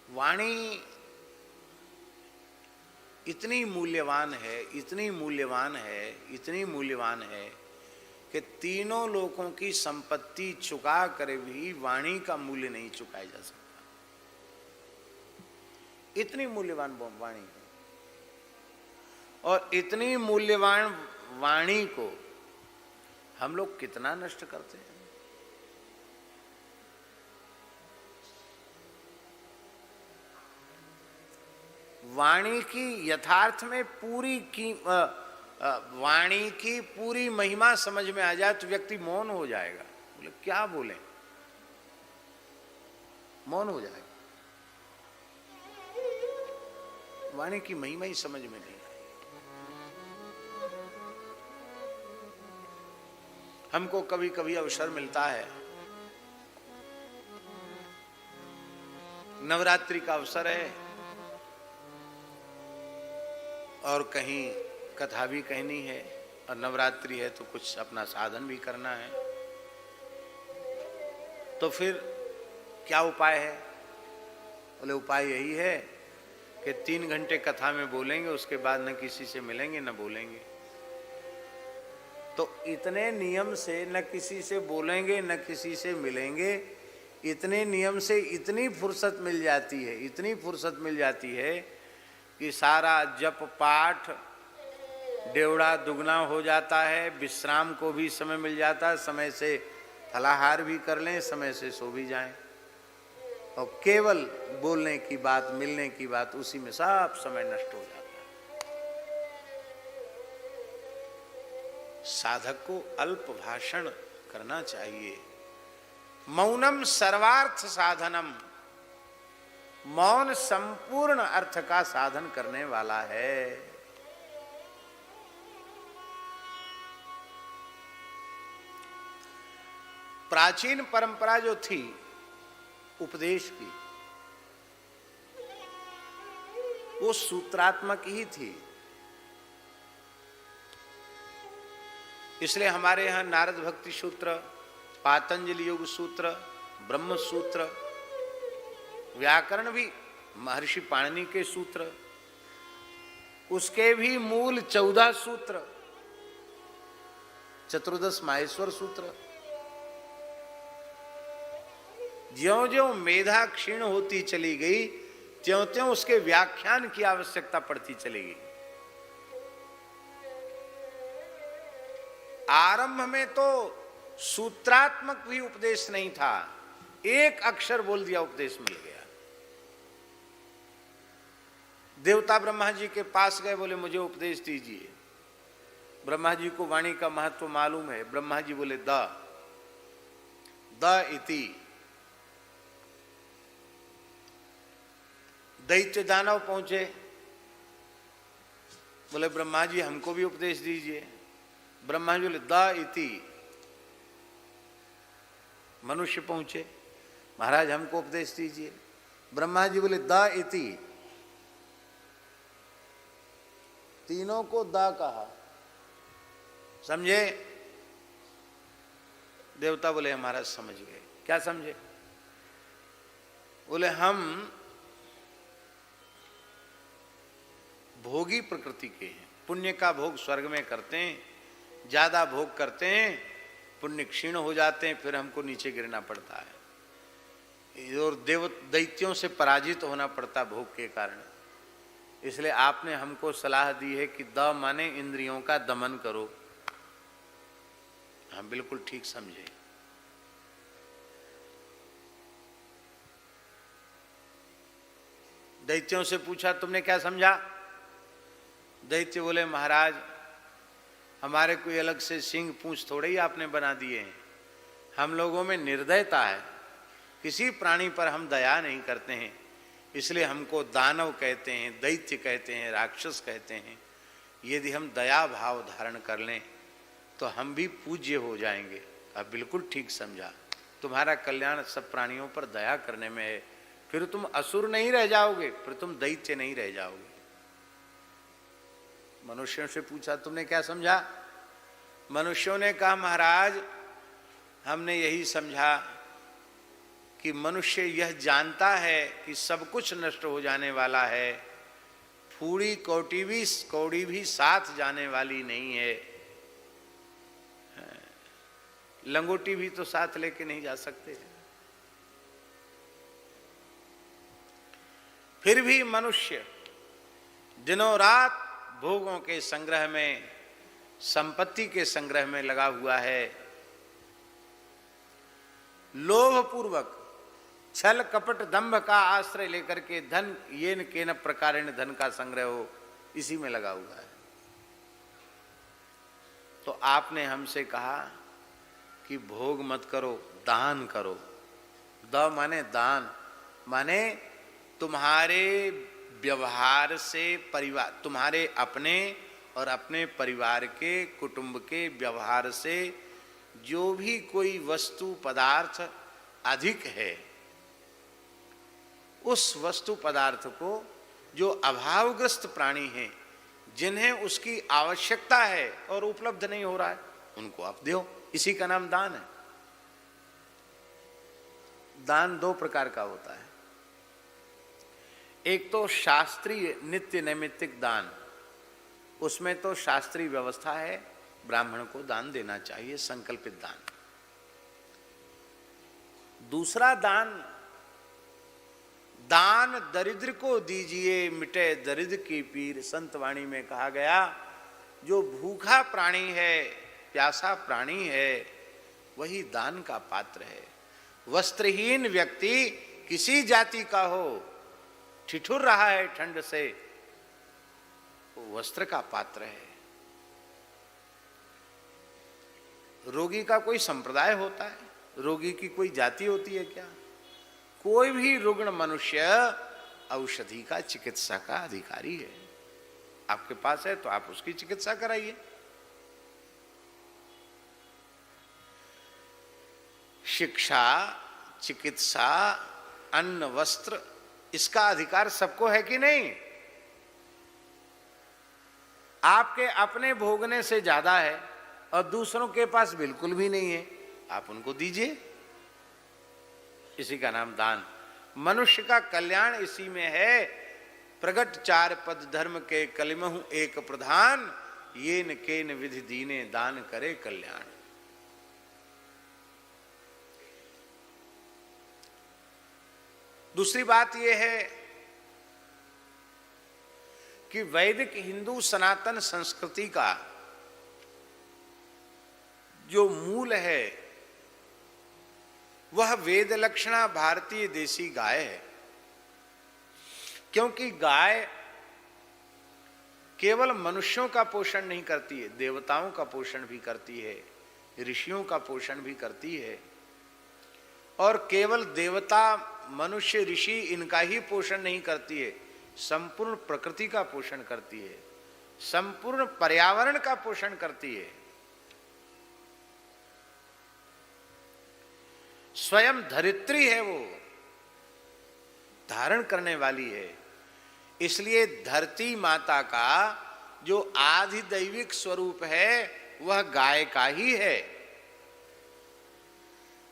वाणी इतनी मूल्यवान है, इतनी मूल्यवान है, इतनी मूल्यवान है कि तीनों लोगों की संपत्ति चुका कर भी वाणी का मूल्य नहीं चुकाया जा सकता। इतनी मूल्यवान वाणी है, और इतनी मूल्यवान वाणी को हम लोग कितना नष्ट करते हैं। वाणी की यथार्थ में पूरी की वाणी की पूरी महिमा समझ में आ जाए तो व्यक्ति मौन हो जाएगा। बोले क्या बोले, मौन हो जाएगा। वाणी की महिमा ही समझ में नहीं आई। हमको कभी कभी अवसर मिलता है, नवरात्रि का अवसर है और कहीं कथा भी कहनी है, और नवरात्रि है तो कुछ अपना साधन भी करना है, तो फिर क्या उपाय है? बोले उपाय यही है कि 3 घंटे कथा में बोलेंगे, उसके बाद न किसी से मिलेंगे न बोलेंगे। तो इतने नियम से न किसी से बोलेंगे न किसी से मिलेंगे, इतने नियम से इतनी फुर्सत मिल जाती है, इतनी फुर्सत मिल जाती है कि सारा जप पाठ डेवड़ा दुगना हो जाता है, विश्राम को भी समय मिल जाता है, समय से फलाहार भी कर लें, समय से सो भी जाएं, और केवल बोलने की बात, मिलने की बात, उसी में सब समय नष्ट हो जाता है। साधक को अल्प भाषण करना चाहिए। मौनम सर्वार्थ साधनम, मौन संपूर्ण अर्थ का साधन करने वाला है। प्राचीन परंपरा जो थी उपदेश की, वो सूत्रात्मक ही थी। इसलिए हमारे यहां नारद भक्ति सूत्र, पातंजलि योग सूत्र, ब्रह्म सूत्र, व्याकरण भी महर्षि पाणिनि के सूत्र, उसके भी मूल 14 सूत्र, चतुर्दश माहेश्वर सूत्र। ज्यों ज्यों मेधा क्षीण होती चली गई, त्यों त्यों उसके व्याख्यान की आवश्यकता पड़ती चली गई। आरंभ में तो सूत्रात्मक भी उपदेश नहीं था, एक अक्षर बोल दिया उपदेश मिल गया। देवता ब्रह्मा जी के पास गए, बोले मुझे उपदेश दीजिए। ब्रह्मा जी को वाणी का महत्व मालूम है। ब्रह्मा जी बोले द इति। दैत्य दानव पहुंचे, बोले ब्रह्मा जी हमको भी उपदेश दीजिए। ब्रह्मा जी बोले द इति। मनुष्य पहुंचे, महाराज हमको उपदेश दीजिए। ब्रह्मा जी बोले द इति। तीनों को द कहा, समझे? देवता बोले महाराज समझ गए। क्या समझे? बोले हम भोगी प्रकृति के हैं, पुण्य का भोग स्वर्ग में करते हैं, ज्यादा भोग करते हैं, पुण्य क्षीण हो जाते हैं, फिर हमको नीचे गिरना पड़ता है और दैत्यों से पराजित होना पड़ता भोग के कारण। इसलिए आपने हमको सलाह दी है कि द माने इंद्रियों का दमन करो। हम बिल्कुल ठीक समझे। दैत्यों से पूछा तुमने क्या समझा? दैत्य बोले महाराज हमारे कोई अलग से सिंह पूंछ थोड़े ही आपने बना दिए हैं, हम लोगों में निर्दयता है, किसी प्राणी पर हम दया नहीं करते हैं, इसलिए हमको दानव कहते हैं, दैत्य कहते हैं, राक्षस कहते हैं। यदि हम दया भाव धारण कर लें तो हम भी पूज्य हो जाएंगे। अब बिल्कुल ठीक समझा, तुम्हारा कल्याण सब प्राणियों पर दया करने में है, फिर तुम असुर नहीं रह जाओगे, फिर तुम दैत्य नहीं रह जाओगे। मनुष्यों से पूछा तुमने क्या समझा? मनुष्यों ने कहा महाराज हमने यही समझा कि मनुष्य यह जानता है कि सब कुछ नष्ट हो जाने वाला है, फूड़ी कौड़ी भी साथ जाने वाली नहीं है, लंगोटी भी तो साथ लेके नहीं जा सकते। फिर भी मनुष्य दिनों रात भोगों के संग्रह में, संपत्ति के संग्रह में लगा हुआ है। लोभ पूर्वक छल कपट दंभ का आश्रय लेकर के धन येन केन प्रकारेण धन का संग्रह हो, इसी में लगा हुआ है। तो आपने हमसे कहा कि भोग मत करो, दान करो। द माने दान, माने तुम्हारे व्यवहार से परिवार, तुम्हारे अपने और अपने परिवार के, कुटुंब के व्यवहार से जो भी कोई वस्तु पदार्थ अधिक है, उस वस्तु पदार्थ को जो अभावग्रस्त प्राणी हैं, जिन्हें उसकी आवश्यकता है और उपलब्ध नहीं हो रहा है, उनको आप दो। इसी का नाम दान है। दान दो प्रकार का होता है। एक तो शास्त्रीय नित्य नैमित्तिक दान, उसमें तो शास्त्रीय व्यवस्था है, ब्राह्मण को दान देना चाहिए, संकल्पित दान। दूसरा दान, दान दरिद्र को दीजिए मिटे दरिद्र की पीर। संत वाणी में कहा गया, जो भूखा प्राणी है, प्यासा प्राणी है, वही दान का पात्र है। वस्त्रहीन व्यक्ति किसी जाति का हो, ठिठुर रहा है ठंड से, वो वस्त्र का पात्र है। रोगी का कोई संप्रदाय होता है? रोगी की कोई जाति होती है क्या? कोई भी रुग्ण मनुष्य औषधि का, चिकित्सा का अधिकारी है। आपके पास है तो आप उसकी चिकित्सा कराइए। शिक्षा, चिकित्सा, अन्न, वस्त्र, इसका अधिकार सबको है कि नहीं? आपके अपने भोगने से ज्यादा है और दूसरों के पास बिल्कुल भी नहीं है, आप उनको दीजिए। इसी का नाम दान। मनुष्य का कल्याण इसी में है। प्रगट चार पद धर्म के कलिमहु एक प्रधान, ये न केन विधि दीने दान करे कल्याण। दूसरी बात यह है कि वैदिक हिंदू सनातन संस्कृति का जो मूल है वह वेद लक्षणा भारतीय देसी गाय है। क्योंकि गाय केवल मनुष्यों का पोषण नहीं करती है, देवताओं का पोषण भी करती है, ऋषियों का पोषण भी करती है। और केवल देवता, मनुष्य, ऋषि इनका ही पोषण नहीं करती है, संपूर्ण प्रकृति का पोषण करती है, संपूर्ण पर्यावरण का पोषण करती है। स्वयं धरित्री है, वो धारण करने वाली है। इसलिए धरती माता का जो आधिदैविक स्वरूप है वह गाय का ही है।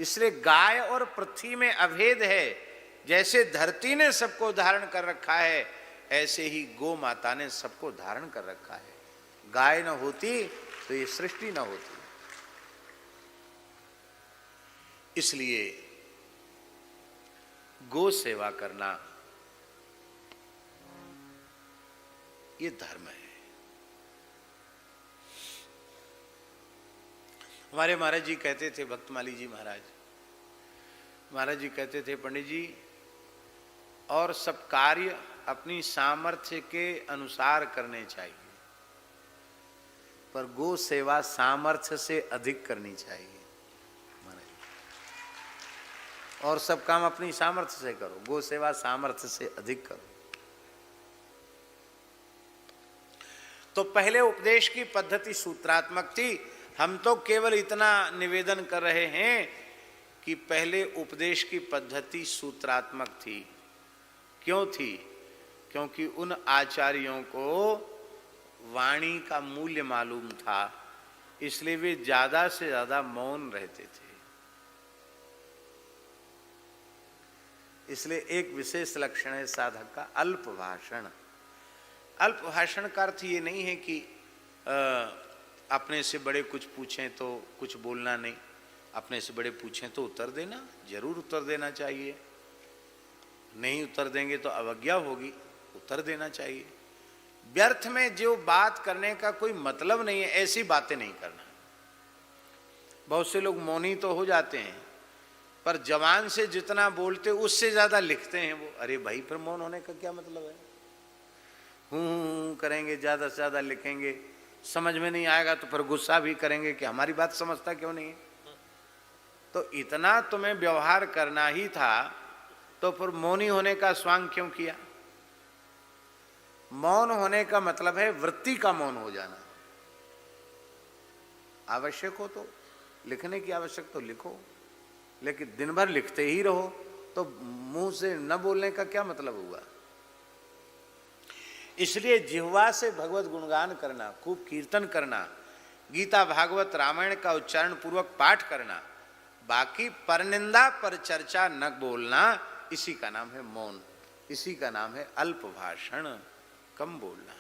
इसलिए गाय और पृथ्वी में अभेद है। जैसे धरती ने सबको धारण कर रखा है, ऐसे ही गो माता ने सबको धारण कर रखा है। गाय न होती तो ये सृष्टि न होती। इसलिए गो सेवा करना ये धर्म है। हमारे महाराज जी कहते थे, भक्तमाली जी महाराज जी कहते थे, पंडित जी, और सब कार्य अपनी सामर्थ्य के अनुसार करने चाहिए, पर गो सेवा सामर्थ्य से अधिक करनी चाहिए। और सब काम अपनी सामर्थ्य से करो, गो सेवा सामर्थ्य से अधिक करो। तो पहले उपदेश की पद्धति सूत्रात्मक थी। हम तो केवल इतना निवेदन कर रहे हैं कि पहले उपदेश की पद्धति सूत्रात्मक थी। क्यों थी? क्योंकि उन आचार्यों को वाणी का मूल्य मालूम था, इसलिए वे ज्यादा से ज्यादा मौन रहते थे। इसलिए एक विशेष लक्षण है साधक का अल्प भाषण। अल्प भाषण का अर्थ ये नहीं है कि अपने से बड़े कुछ पूछें तो कुछ बोलना नहीं, अपने से बड़े पूछें तो उत्तर देना, जरूर उत्तर देना चाहिए। नहीं उत्तर देंगे तो अवज्ञा होगी, उत्तर देना चाहिए। व्यर्थ में जो बात करने का कोई मतलब नहीं है, ऐसी बातें नहीं करना। बहुत से लोग मौनी तो हो जाते हैं, पर जवान से जितना बोलते उससे ज्यादा लिखते हैं वो। अरे भाई, फिर मौन होने का क्या मतलब है? हूँ करेंगे, ज्यादा से ज्यादा लिखेंगे, समझ में नहीं आएगा तो फिर गुस्सा भी करेंगे कि हमारी बात समझता क्यों नहीं है। तो इतना तुम्हें व्यवहार करना ही था तो फिर मौनी होने का स्वांग क्यों किया? मौन होने का मतलब है वृत्ति का मौन हो जाना। आवश्यक हो तो लिखने की आवश्यक तो लिखो, लेकिन दिन भर लिखते ही रहो तो मुंह से न बोलने का क्या मतलब हुआ? इसलिए जिह्वा से भगवत गुणगान करना, खूब कीर्तन करना, गीता भागवत रामायण का उच्चारण पूर्वक पाठ करना, बाकी परनिंदा पर चर्चा न बोलना, इसी का नाम है मौन, इसी का नाम है अल्प भाषण, कम बोलना।